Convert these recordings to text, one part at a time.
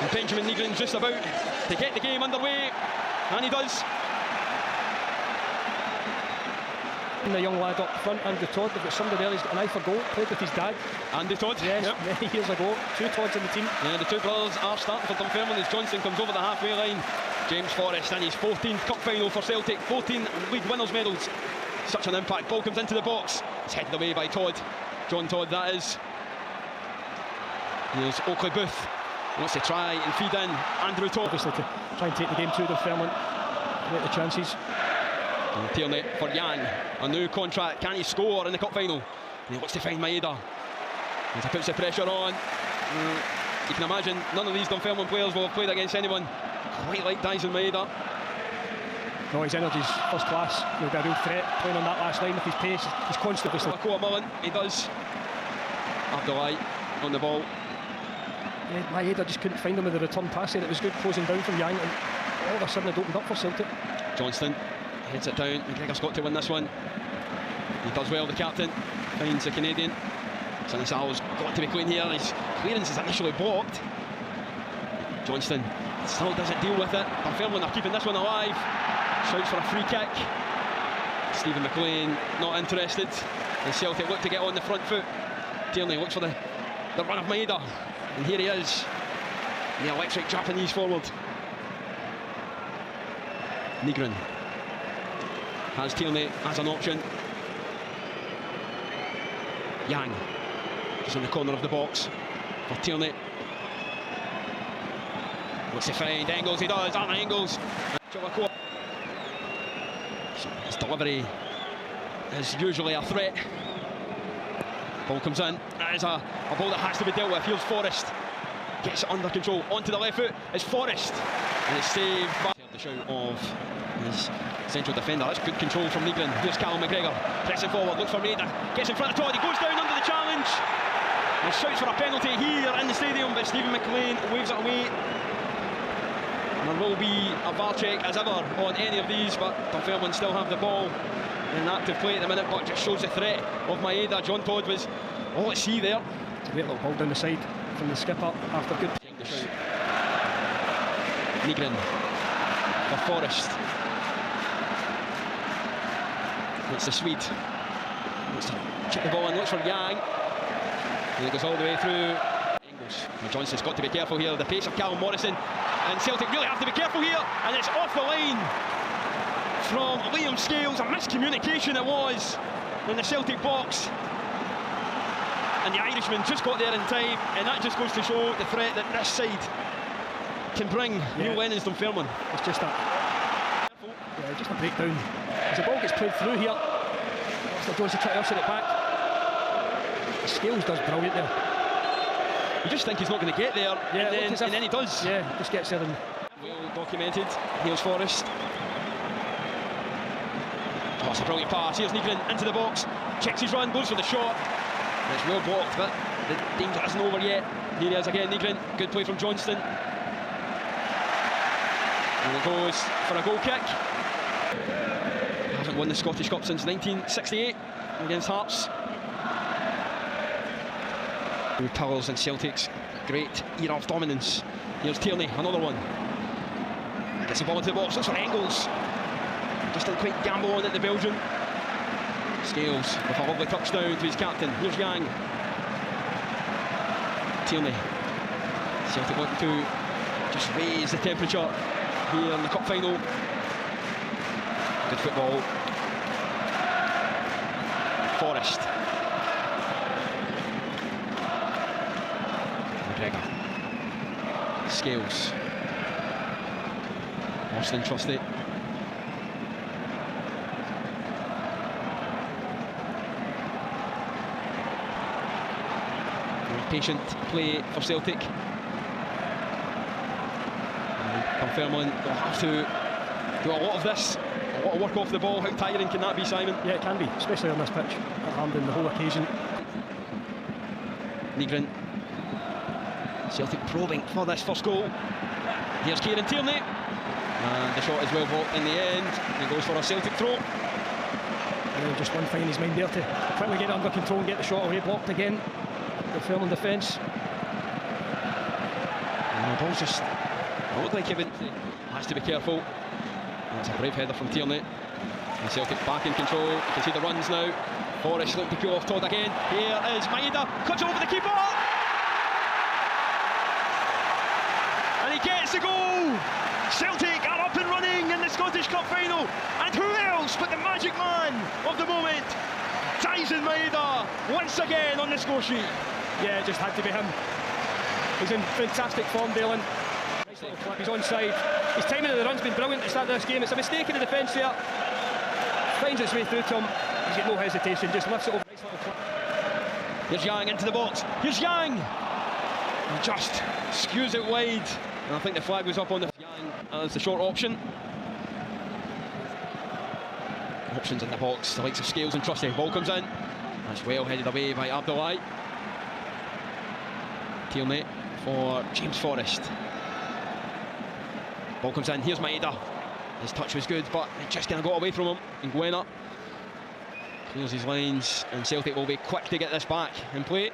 And Benjamin Negrin's just about to get the game underway, and he does. And the young lad up front, Andrew Todd, they've got somebody there, he's got an eye for goal, played with his dad. Andy Todd? Yes, many years ago. Two Todds in the team. Yeah, the two brothers are starting for Dunfermline as Johnston comes over the halfway line. James Forrest in his 14th cup final for Celtic, 14 league winners' medals. Such an impact. Ball comes into the box. It's headed away by Todd. John Todd, that is. Here's Oakley Booth. He wants to try and feed in Andrew Todd. Obviously to try and take the game to Dunfermline, make the chances. And Tierney for Yang. A new contract. Can he score in the cup final? And he wants to find Maeda. As he puts the pressure on. You can imagine none of these Dunfermline players will have played against anyone quite like Dyson Maeda. No, his energy's first class. He'll be a real threat playing on that last line with his pace. He's constantly. Makoa Mullen, he does. Abdullahi on the ball. Yeah, Maeda just couldn't find him with the return pass there. It was good closing down from Yang, and all of a sudden it opened up for Celtic. Johnston heads it down. McGregor's got to win this one. He does well, the captain. Finds the Canadian. Sinisal's got to be clean here. His clearance is initially blocked. Johnston still doesn't deal with it. Dunfermline are keeping this one alive. Shouts for a free kick. Stephen McLean not interested. And Celtic look to get on the front foot. Tierney looks for the run of Maeda. And here he is. The electric Japanese forward. Negrin has Tierney as an option. Yang just in the corner of the box for Tierney. What's he find? Engels, he does. Arna Engels. His delivery is usually a threat. Ball comes in. That is a ball that has to be dealt with. Here's Forrest. Gets it under control. Onto the left foot. It's Forrest. And it's saved by the shout of his central defender. That's good control from Negrin. Here's Callum McGregor. Pressing forward. Looks for Maeda. Gets in front of Todd. He goes down under the challenge. And shouts for a penalty here in the stadium. But Stephen McLean waves it away. And there will be a VAR check as ever on any of these. But Dunfermline still have the ball in active play at the minute. But just shows the threat of Maeda. John Todd was all at sea there. Great little ball down the side from the skipper after good. Negrin for Forrest. It's the Swede. Looks to chip the ball in, looks for Yang. And it goes all the way through. Engels. Now Johnston's got to be careful here. The pace of Callum Morrison. And Celtic really have to be careful here. And it's off the line from Liam Scales. A miscommunication it was in the Celtic box. And the Irishman just got there in time. And that just goes to show the threat that this side can bring. Neil Lennon's Dunfermline. It's just just a breakdown. As the ball gets played through here, Jones to try to offset it back. Scales does brilliant there. You just think he's not going to get there, and then he does. Yeah, just gets there. And well documented. Here's Forrest. Oh, it's a brilliant pass. Here's Negrin into the box. Checks his run, goes for the shot. And it's well blocked, but the danger isn't over yet. Here he is again, Negrin. Good play from Johnston. And it goes for a goal kick. Hasn't won the Scottish Cup since 1968 against Hearts. New colours in Celtic's great era of dominance. Here's Tierney, another one. Gets the ball into the box, looks for Engels. Just didn't quite gamble on it, the Belgian. Scales with a lovely touchdown to his captain. Here's Yang. Tierney. Celtic want to just raise the temperature here in the cup final. Good football. Forrest. McGregor. Scales. Austin Trusty. Patient play for Celtic. Dunfermline will have to do a lot of this, a lot of work off the ball. How tiring can that be, Simon? Yeah, it can be, especially on this pitch. At Hampden, the whole occasion. Negrin. Celtic probing for this first goal. Here's Kieran Tierney. And the shot is well blocked in the end. He goes for a Celtic throw. Just one thing in his mind there to quickly get it under control and get the shot away, blocked again. The Dunfermline defence. ball's just looked like Kevin has to be careful. That's a brave header from Tierney. And Celtic back in control. You can see the runs now. Forrest looking to pull off Todd again. Here is Maeda, cuts it over the keeper. And he gets the goal. Celtic are up and running in the Scottish Cup final. And who else but the magic man of the moment, Tyson Maeda, once again on the score sheet. Yeah, it just had to be him. He's in fantastic form, Dalen. Nice little flip, he's onside. His timing of the run's been brilliant to start this game. It's a mistake in the defence there. Finds its way through to him. He's got no hesitation, just lifts it over. Nice little flip. Here's Yang into the box. Here's Yang. He just skews it wide. And I think the flag was up on the Yang as the short option. Options in the box, the likes of Scales and Trusty. Ball comes in. That's well headed away by Abdullahi. Tierney for James Forrest. Ball comes in, here's Maeda. His touch was good, but it just kind of got away from him. And Nguena clears his lines, and Celtic will be quick to get this back in play.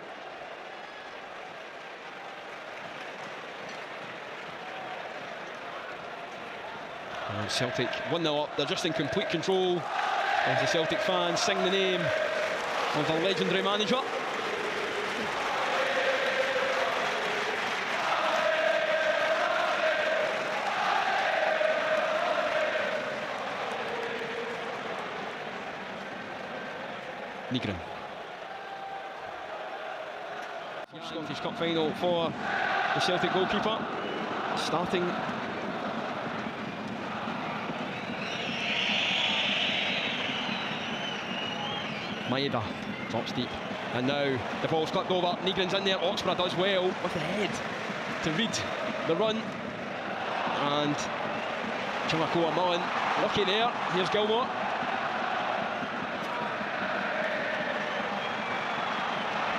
And Celtic 1-0 up, they're just in complete control as the Celtic fans sing the name of the legendary manager. Nygren. Scottish Cup final for the Celtic goalkeeper. Starting Maeda drops deep, and now the ball's clipped over. Nygren's in there. Oxborough does well with the head to read the run, and Chimakoa Mullen lucky there. Here's Gilmore.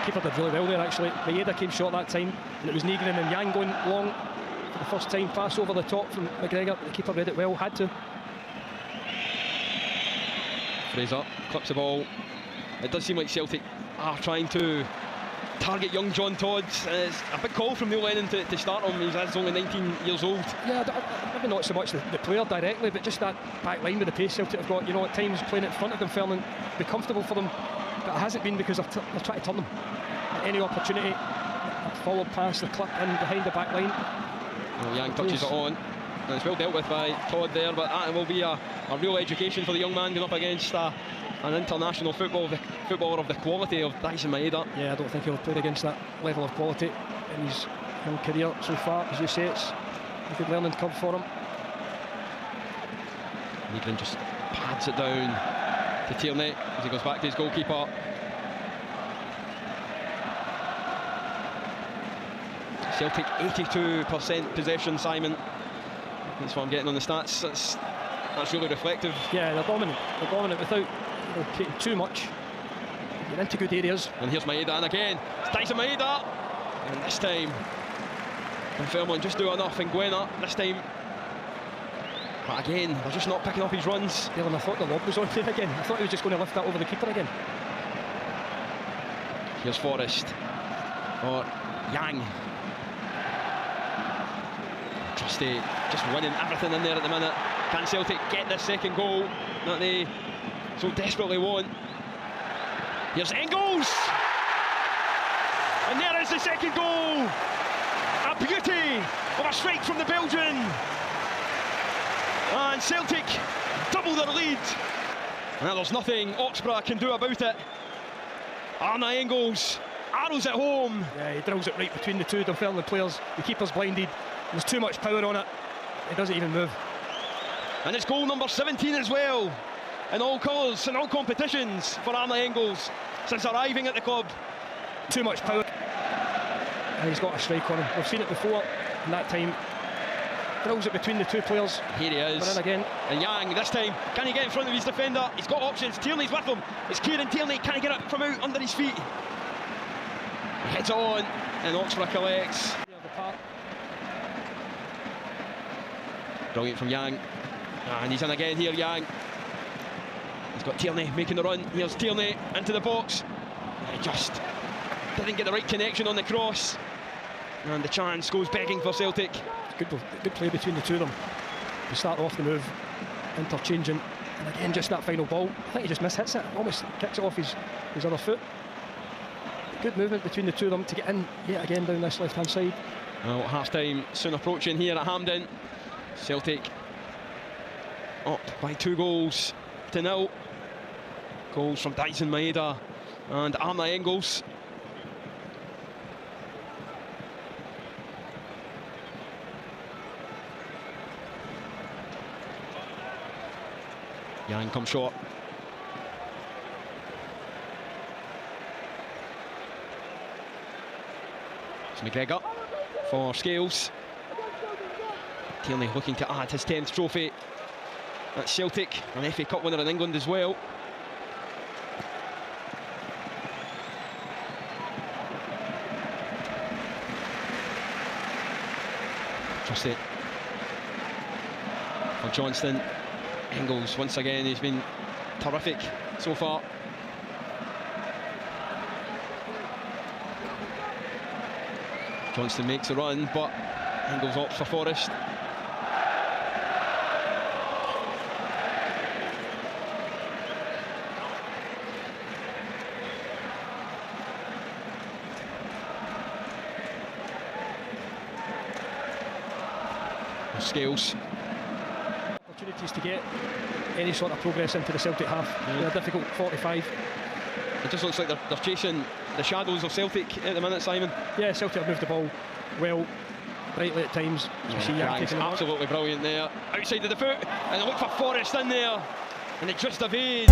Keeper did really well there actually. Maeda came short that time, and it was Nygren and Yang going long for the first time. Pass over the top from McGregor. The keeper read it well, had to. Fraser clips the ball. It does seem like Celtic are trying to target young John Todd. It's a big call from Neil Lennon to start him. He's only 19 years old. Yeah, maybe not so much the player directly, but just that back line with the pace Celtic have got. You know, at times playing in front of Dunfermline be comfortable for them, but it hasn't been because they're trying to turn them. At any opportunity, a forward pass, the clip in behind the back line. Well, Yang touches it on. And it's well dealt with by Todd there, but that will be a real education for the young man going up against an international footballer of the quality of Tyson Maeda. Yeah, I don't think he'll play against that level of quality in his young career so far. As you say, it's a good learning curve for him. Nygren just pads it down to Tierney as he goes back to his goalkeeper. Celtic 82% possession, Simon. That's what I'm getting on the stats. That's really reflective. Yeah, they're dominant. They're dominant without taking too much. Get into good areas. And here's Maeda, and again, it's Tyson Maeda. And this time, Dunfermline just do enough. And Nguena this time. But again, they're just not picking up his runs. Dylan, I thought the lob was on there again. I thought he was just going to lift that over the keeper again. Here's Forrest. Or Yang. Trusty just winning everything in there at the minute. Can Celtic get this second goal that they so desperately want? Here's Engels! And there is the second goal! A beauty of a strike from the Belgian! And Celtic double their lead. Now there's nothing Oxborough can do about it. Arne Engels arrows it home. Yeah, he drills it right between the two Dunfermline players. The keeper's blinded. There's too much power on it. It doesn't even move. And it's goal number 17 as well, in all colours, in all competitions for Arne Engels since arriving at the club. Too much power. And he's got a strike on him. We've seen it before, and that time drills it between the two players. Here he is. In again. And Yang, this time, can he get in front of his defender? He's got options. Tierney's with him. It's Kieran Tierney. Can he get it from out under his feet? He heads on, and Oxford collects. Brilliant from Yang. And he's in again here, Yang. He's got Tierney making the run. Here's Tierney into the box. He just didn't get the right connection on the cross. And the chance goes begging for Celtic. Good play between the two of them. They start off the move, interchanging, and again just that final ball. I think he just mishits it, almost kicks it off his other foot. Good movement between the two of them to get in yet again down this left-hand side. Well, half-time soon approaching here at Hampden. Celtic up by 2-0. Goals from Dyson Maeda and Arna Engels. Yang comes short. It's McGregor for Scales. Tierney looking to add his 10th trophy at Celtic, an FA Cup winner in England as well. Trust it for Johnston. Engels once again, he's been terrific so far. Johnston makes a run, but Engels opts for Forrest. Scales. Opportunities to get any sort of progress into the Celtic half. They're difficult 45. It just looks like they're chasing the shadows of Celtic at the minute, Simon. Yeah, Celtic have moved the ball well, brightly at times. Absolutely brilliant there. Outside of the foot, and they look for Forrest in there, and it just evades.